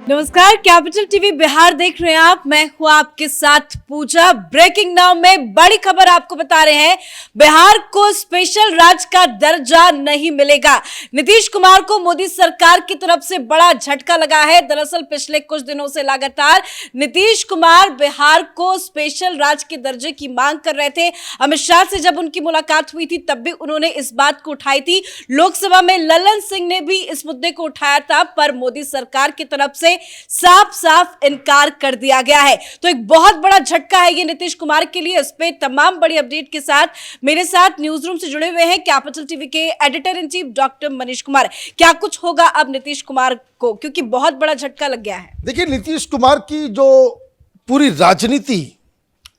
नमस्कार, capital TV Bihar देख रहे हैं आप। मैं हूं आपके साथ पूजा। ब्रेकिंग नाउ में बड़ी खबर आपको बता रहे हैं, बिहार को स्पेशल राज्य का दर्जा नहीं मिलेगा। नीतीश कुमार को मोदी सरकार की तरफ से बड़ा झटका लगा है। दरअसल पिछले कुछ दिनों से लगातार नीतीश कुमार बिहार को स्पेशल राज्य के दर्जे की मांग कर रहे थे। अमित शाह से जब उनकी मुलाकात हुई थी तब भी उन्होंने इस बात को उठाई थी। लोकसभा में ललन सिंह ने भी इस मुद्दे को उठाया था, पर मोदी सरकार की तरफ से साफ साफ इनकार कर दिया गया है। तो एक बहुत बड़ा झटका है ये नीतीश कुमार के लिए। इस पे तमाम बड़ी अपडेट के साथ मेरे साथ न्यूज रूम से जुड़े हुए हैं कैपिटल टीवी के editor in chief doctor Manish Kumar. क्या कुछ होगा अब नीतीश कुमार को, क्योंकि बहुत बड़ा झटका लग गया है। देखिए, नीतीश कुमार की जो पूरी राजनीति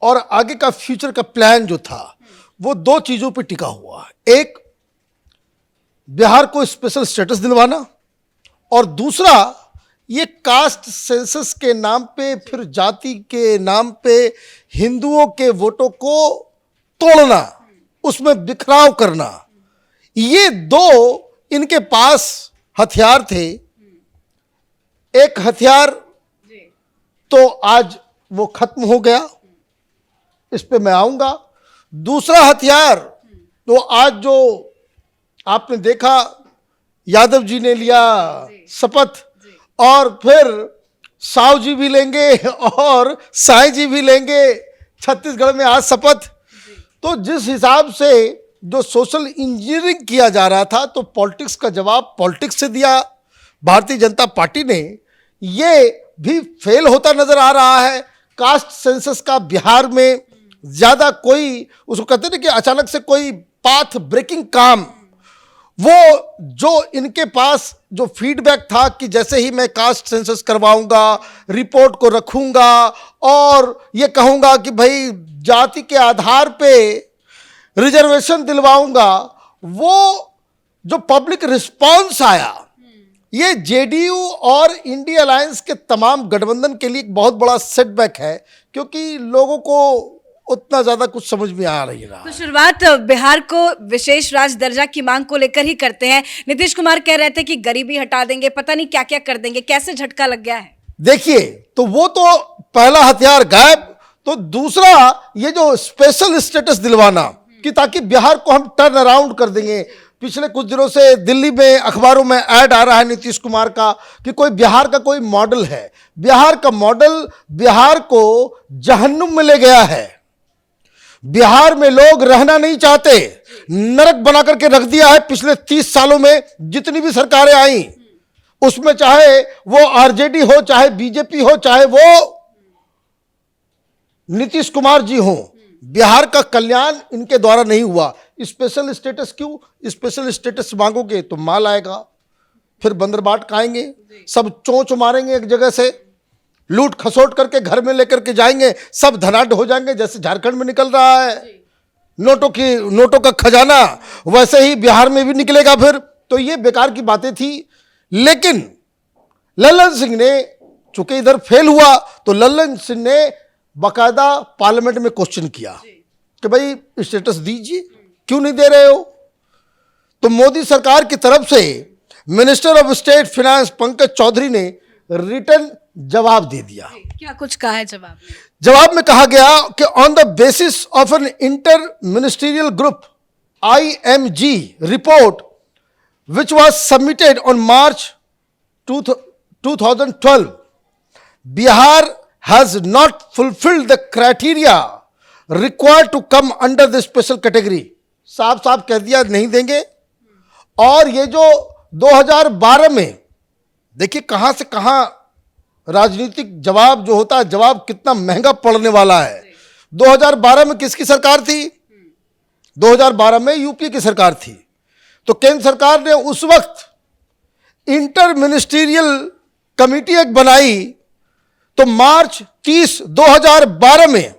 और आगे का फ्यूचर का प्लान जो था वो दो चीजों पे टिका हुआ है। एक, बिहार को स्पेशल स्टेटस दिलवाना, और दूसरा ये कास्ट सेंसस के नाम पे, फिर जाति के नाम पे हिंदुओं के वोटों को तोड़ना, उसमें बिखराव करना। ये दो इनके पास हथियार थे। एक हथियार तो आज वो खत्म हो गया, इस पे मैं आऊंगा। दूसरा हथियार तो आज जो आपने देखा, यादव जी ने लिया शपथ, और फिर साव जी भी लेंगे और साईं जी भी लेंगे छत्तीसगढ़ में आज शपथ। तो जिस हिसाब से जो सोशल इंजीनियरिंग किया जा रहा था, तो पॉलिटिक्स का जवाब पॉलिटिक्स से दिया भारतीय जनता पार्टी ने। ये भी फेल होता नजर आ रहा है। कास्ट सेंसस का बिहार में ज्यादा कोई, उसको कहते हैं कि अचानक से कोई पाथ ब्रेकिंग काम, वो जो इनके पास जो फीडबैक था कि जैसे ही मैं कास्ट सेंसस करवाऊंगा, रिपोर्ट को रखूंगा और ये कहूंगा कि भाई जाति के आधार पे रिजर्वेशन दिलवाऊंगा, वो जो पब्लिक रिस्पांस आया, ये जेडीयू और इंडिया अलायंस के तमाम गठबंधन के लिए एक बहुत बड़ा सेटबैक है, क्योंकि लोगों को उतना ज्यादा कुछ समझ में आ रही है। तो शुरुआत बिहार को विशेष राज्य दर्जा की मांग को लेकर ही करते हैं। नीतीश कुमार कह रहे थे कि गरीबी हटा देंगे, पता नहीं क्या क्या कर देंगे। कैसे झटका लग गया है? देखिए, तो वो तो पहला हथियार गायब। तो दूसरा, ये जो स्पेशल स्टेटस दिलवाना कि ताकि बिहार को हम टर्न अराउंड कर देंगे। पिछले कुछ दिनों से दिल्ली में अखबारों में ऐड आ रहा है नीतीश कुमार का कि कोई बिहार का कोई मॉडल है। बिहार का मॉडल, बिहार को जहन्नुम में ले गया है। बिहार में लोग रहना नहीं चाहते, नरक बना करके रख दिया है। पिछले 30 सालों में जितनी भी सरकारें आई, उसमें चाहे वो आरजेडी हो, चाहे बीजेपी हो, चाहे वो नीतीश कुमार जी हो, बिहार का कल्याण इनके द्वारा नहीं हुआ। स्पेशल स्टेटस क्यों? स्पेशल स्टेटस मांगोगे तो माल आएगा, फिर बंदरबाट खाएंगे, सब चोंच मारेंगे, एक जगह से लूट खसोट करके घर में लेकर के जाएंगे, सब धनाढ्य हो जाएंगे। जैसे झारखंड में निकल रहा है नोटों का खजाना, वैसे ही बिहार में भी निकलेगा फिर। तो ये बेकार की बातें थी। लेकिन ललन सिंह ने, चूंकि इधर फेल हुआ, तो ललन सिंह ने बाकायदा पार्लियामेंट में क्वेश्चन किया कि भाई स्टेटस दीजिए, क्यों नहीं दे रहे हो? तो मोदी सरकार की तरफ से minister of state finance Pankaj Chaudhary ने रिटर्न जवाब दे दिया। क्या कुछ कहा है जवाब में? जवाब में कहा गया कि on the basis of an inter ministerial group IMG report which was submitted on March 2012, Bihar has not fulfilled the criteria required to come under the special category. साफ साफ कह दिया नहीं देंगे। और ये जो 2012 में, देखिए कहां से कहां राजनीतिक जवाब जो होता है, जवाब कितना महंगा पड़ने वाला है। 2012 में किसकी सरकार थी? 2012 में यूपी की सरकार थी। तो केंद्र सरकार ने उस वक्त इंटर मिनिस्ट्रियल कमेटी एक बनाई। तो मार्च 30, 2012 में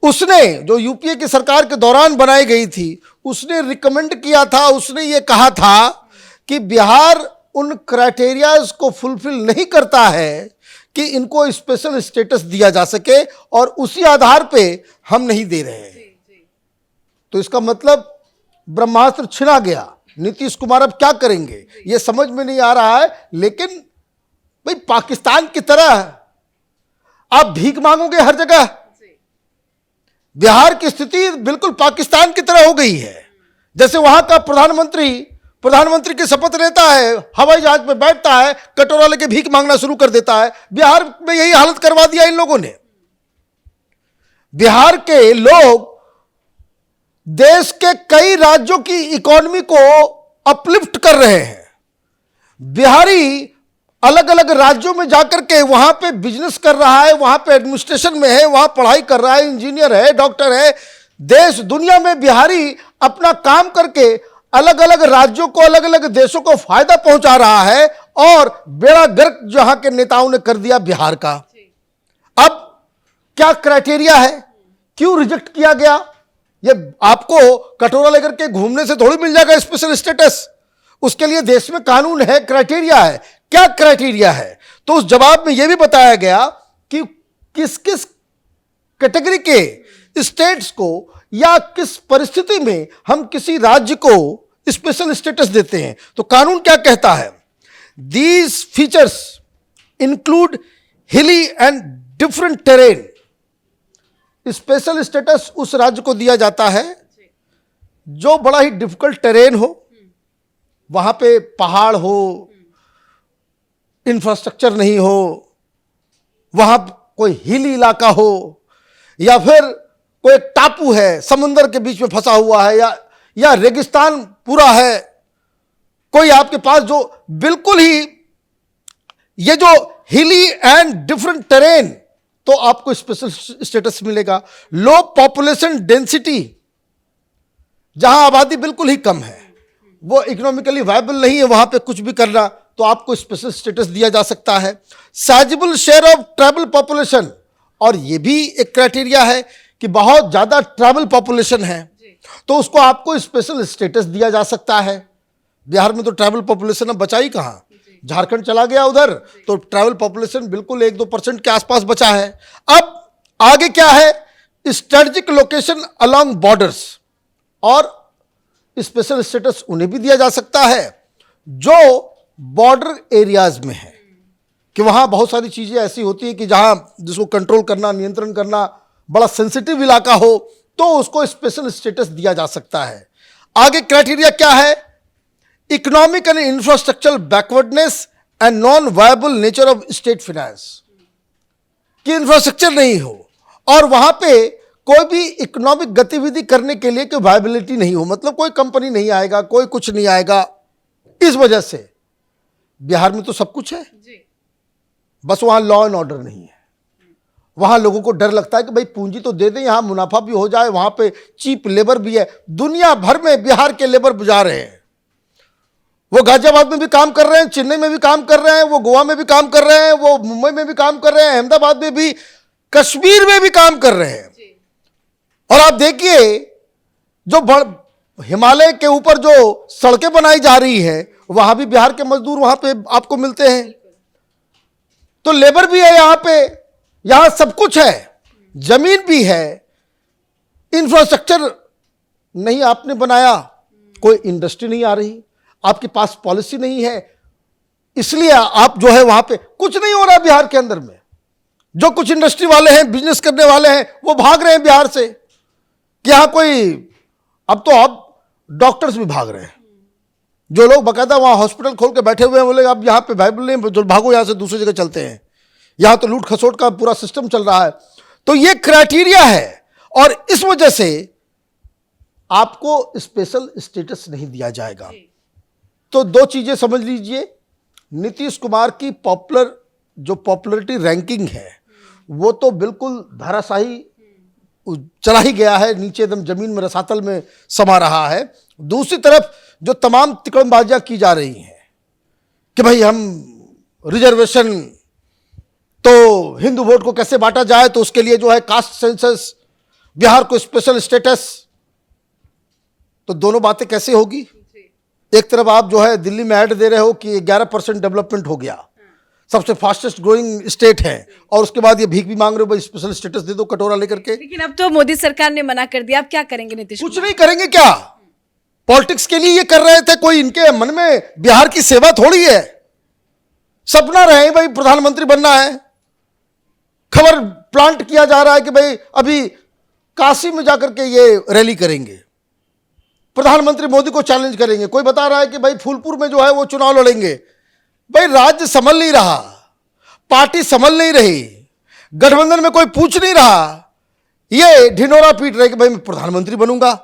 उसने, जो यूपीए की सरकार के दौरान बनाई गई थी, उसने रिकमेंड किया था, उसने ये कहा था कि बिहार उन क्राइटेरियाज को फुलफिल नहीं करता है कि इनको स्पेशल स्टेटस दिया जा सके, और उसी आधार पे हम नहीं दे रहे हैं। तो इसका मतलब ब्रह्मास्त्र छिना गया। नीतीश कुमार अब क्या करेंगे ये समझ में नहीं आ रहा है। लेकिन भाई पाकिस्तान की तरह आप भीख मांगोगे हर जगह। बिहार की स्थिति बिल्कुल पाकिस्तान की तरह हो गई है। जैसे वहां का प्रधानमंत्री की शपथ लेता है, हवाई जहाज में बैठता है, कटोरा लेके भीख मांगना शुरू कर देता है। बिहार में यही हालत करवा दिया इन लोगों ने। बिहार के लोग देश के कई राज्यों की इकोनॉमी को अपलिफ्ट कर रहे हैं। बिहारी अलग अलग राज्यों में जाकर के वहां पे बिजनेस कर रहा है, वहां पे एडमिनिस्ट्रेशन में है, वहां पढ़ाई कर रहा है, इंजीनियर है, डॉक्टर है। देश दुनिया में बिहारी अपना काम करके अलग अलग राज्यों को, अलग अलग देशों को फायदा पहुंचा रहा है। और बेड़ा गर्क जहां के नेताओं ने कर दिया बिहार का। अब क्या क्राइटेरिया है, क्यों रिजेक्ट किया गया? ये आपको कटोरा लेकर के घूमने से थोड़ी मिल जाएगा स्पेशल स्टेटस। उसके लिए देश में कानून है, क्राइटेरिया है। क्या क्राइटेरिया है? तो उस जवाब में यह भी बताया गया कि किस किस कैटेगरी के स्टेट्स को या किस परिस्थिति में हम किसी राज्य को स्पेशल स्टेटस देते हैं। तो कानून क्या कहता है? दीज फीचर्स इंक्लूड हिली and different terrain. Special status उस राज्य को दिया जाता है जो बड़ा ही डिफिकल्ट टेरेन हो, वहां पे पहाड़ हो, इंफ्रास्ट्रक्चर नहीं हो, वहां कोई हिली इलाका हो, या फिर कोई टापू है समुंदर के बीच में फंसा हुआ है, या रेगिस्तान पूरा है। कोई आपके पास जो बिल्कुल ही ये जो हिली एंड डिफरेंट टेरेन, तो आपको स्पेशल स्टेटस मिलेगा। लो पॉपुलेशन डेंसिटी, जहां आबादी बिल्कुल ही कम है, वो इकोनॉमिकली वायबल नहीं है वहां पे कुछ भी करना, तो आपको स्पेशल स्टेटस दिया जा सकता है। Sizeable share of tribal population, और ये भी एक क्राइटेरिया है कि बहुत ज्यादा ट्राइबल पॉपुलेशन है, तो उसको आपको स्पेशल स्टेटस दिया जा सकता है। बिहार में तो ट्राइबल पॉपुलेशन अब बचा ही कहां, झारखंड चला गया उधर, तो ट्राइबल पॉपुलेशन बिल्कुल 1-2% के आसपास बचा है। अब आगे क्या है? स्ट्रेटेजिक लोकेशन अलोंग बॉर्डर्स, और स्पेशल स्टेटस उन्हें भी दिया जा सकता है जो बॉर्डर एरियाज में है, कि वहां बहुत सारी चीजें ऐसी होती है कि जहां जिसको कंट्रोल करना, नियंत्रण करना बड़ा सेंसिटिव इलाका हो, तो उसको स्पेशल स्टेटस दिया जा सकता है। आगे क्राइटेरिया क्या है? Economic and infrastructural backwardness and non viable nature of state finance, कि इंफ्रास्ट्रक्चर नहीं हो और वहां पे कोई भी इकोनॉमिक गतिविधि करने के लिए कोई वायबिलिटी नहीं हो, मतलब कोई कंपनी नहीं आएगा, कोई कुछ नहीं आएगा। इस वजह से बिहार में तो सब कुछ है जी, बस वहां लॉ एंड ऑर्डर नहीं है। वहां लोगों को डर लगता है कि भाई पूंजी तो दे दें, यहां मुनाफा भी हो जाए, वहां पे चीप लेबर भी है। दुनिया भर में बिहार के लेबर जा रहे हैं, वो गाजियाबाद में भी काम कर रहे हैं, चेन्नई में भी काम कर रहे हैं, वो गोवा में भी काम कर रहे हैं, वो मुंबई में भी काम कर रहे हैं, अहमदाबाद में भी, कश्मीर में भी काम कर रहे हैं। और आप देखिए जो हिमालय के ऊपर जो सड़कें बनाई जा रही है, वहां भी बिहार के मजदूर वहां पे आपको मिलते हैं। तो लेबर भी है यहां पे, यहां सब कुछ है, जमीन भी है, इंफ्रास्ट्रक्चर नहीं आपने बनाया, कोई इंडस्ट्री नहीं आ रही, आपके पास पॉलिसी नहीं है, इसलिए आप जो है वहां पे कुछ नहीं हो रहा बिहार के अंदर में। जो कुछ इंडस्ट्री वाले हैं, बिजनेस करने वाले हैं, वो भाग रहे हैं बिहार से, कि यहां कोई, अब डॉक्टर्स भी भाग रहे हैं। जो लोग बकायदा वहां हॉस्पिटल खोल के बैठे हुए हैं, बोले अब यहां पे वायबल नहीं, जो भागो यहां से दूसरी जगह चलते हैं। यहां तो लूट खसोट का पूरा सिस्टम चल रहा है। तो ये क्राइटेरिया है, और इस वजह से आपको स्पेशल स्टेटस नहीं दिया जाएगा। तो दो चीजें समझ लीजिए, नीतीश कुमार की पॉपुलरिटी रैंकिंग है वो तो बिल्कुल धराशायी चला ही गया है, नीचे एकदम जमीन में रसातल में समा रहा है। दूसरी तरफ जो तमाम तिकड़मबाजियां की जा रही हैं कि भाई हम रिजर्वेशन, तो हिंदू वोट को कैसे बांटा जाए, तो उसके लिए जो है कास्ट सेंसस, बिहार को स्पेशल स्टेटस, तो दोनों बातें कैसे होगी? एक तरफ आप जो है दिल्ली में ऐड दे रहे हो कि 11% डेवलपमेंट हो गया, सबसे फास्टेस्ट ग्रोइंग स्टेट है, और उसके बाद ये भीख भी मांग रहे हो भाई स्पेशल स्टेटस दे दो कटोरा लेकर के। लेकिन अब तो मोदी सरकार ने मना कर दिया, अब क्या करेंगे नीतीश कुछ नहीं करेंगे। क्या पॉलिटिक्स के लिए ये कर रहे थे? कोई इनके मन में बिहार की सेवा थोड़ी है। सपना रहे भाई प्रधानमंत्री बनना है। खबर प्लांट किया जा रहा है कि भाई अभी काशी में जाकर के ये रैली करेंगे, प्रधानमंत्री मोदी को चैलेंज करेंगे। कोई बता रहा है कि भाई फूलपुर में जो है वो चुनाव लड़ेंगे। भाई राज्य संभल नहीं रहा, पार्टी संभल नहीं रही, गठबंधन में कोई पूछ नहीं रहा, ये ढिंढोरा पीट रहे कि भाई मैं प्रधानमंत्री बनूंगा।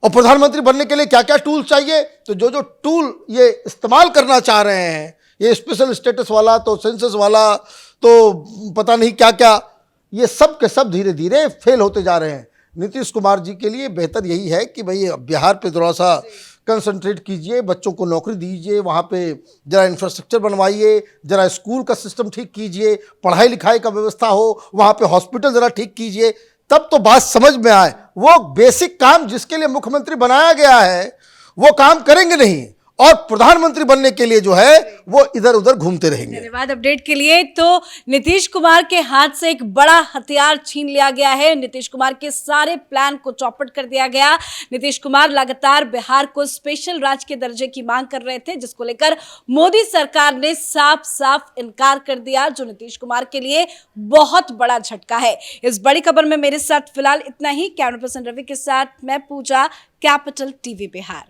और प्रधानमंत्री बनने के लिए क्या क्या टूल चाहिए, तो जो जो टूल ये इस्तेमाल करना चाह रहे हैं, ये स्पेशल स्टेटस वाला, तो सेंसस वाला, तो पता नहीं क्या क्या, ये सब के सब धीरे धीरे फेल होते जा रहे हैं। नीतीश कुमार जी के लिए बेहतर यही है कि भाई बिहार पे थोड़ा सा कंसंट्रेट कीजिए, बच्चों को नौकरी दीजिए, वहाँ पे जरा इंफ्रास्ट्रक्चर बनवाइए, जरा स्कूल का सिस्टम ठीक कीजिए, पढ़ाई लिखाई का व्यवस्था हो, वहाँ पे हॉस्पिटल जरा ठीक कीजिए, तब तो बात समझ में आए। वो बेसिक काम जिसके लिए मुख्यमंत्री बनाया गया है वो काम करेंगे नहीं, और प्रधानमंत्री बनने के लिए जो है वो इधर उधर घूमते रहेंगे। धन्यवाद अपडेट के लिए। तो नीतीश कुमार के हाथ से एक बड़ा हथियार छीन लिया गया है, नीतीश कुमार के सारे प्लान को चौपट कर दिया गया। नीतीश कुमार लगातार बिहार को स्पेशल राज्य के दर्जे की मांग कर रहे थे, जिसको लेकर मोदी सरकार ने साफ साफ इनकार कर दिया, जो नीतीश कुमार के लिए बहुत बड़ा झटका है। इस बड़ी खबर में मेरे साथ फिलहाल इतना ही। कैमरा पर्सन रवि के साथ मैं पूजा, कैपिटल टीवी बिहार।